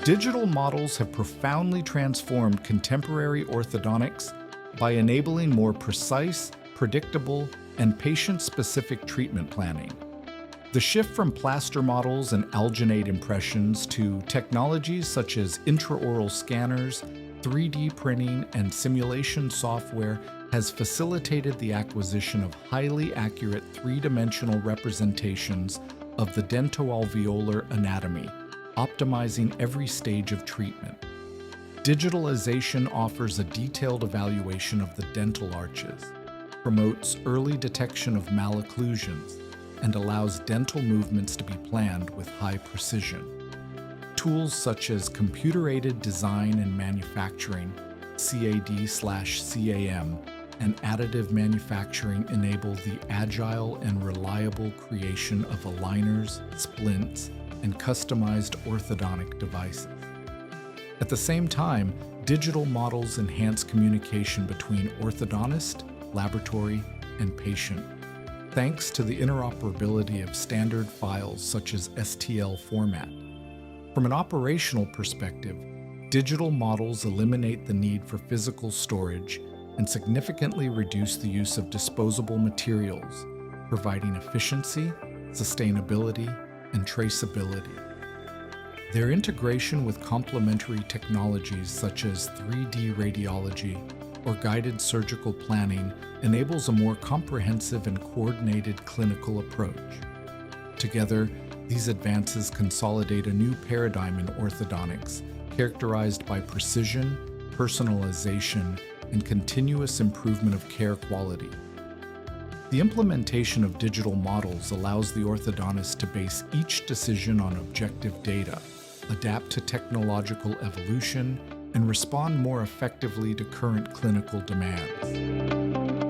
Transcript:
Digital models have profoundly transformed contemporary orthodontics by enabling more precise, predictable, and patient-specific treatment planning. The shift from plaster models and alginate impressions to technologies such as intraoral scanners, 3D printing, and simulation software has facilitated the acquisition of highly accurate three-dimensional representations of the dentoalveolar anatomy, optimizing every stage of treatment. Digitalization offers a detailed evaluation of the dental arches, promotes early detection of malocclusions, and allows dental movements to be planned with high precision. Tools such as computer-aided design and manufacturing, CAD/CAM, and additive manufacturing enable the agile and reliable creation of aligners, splints, and customized orthodontic devices. At the same time, digital models enhance communication between orthodontist, laboratory, and patient, thanks to the interoperability of standard files such as STL format. From an operational perspective, digital models eliminate the need for physical storage and significantly reduce the use of disposable materials, providing efficiency, sustainability, and traceability. Their integration with complementary technologies such as 3D radiology or guided surgical planning enables a more comprehensive and coordinated clinical approach. Together, these advances consolidate a new paradigm in orthodontics, characterized by precision, personalization, and continuous improvement of care quality. The implementation of digital models allows the orthodontist to base each decision on objective data, adapt to technological evolution, and respond more effectively to current clinical demands.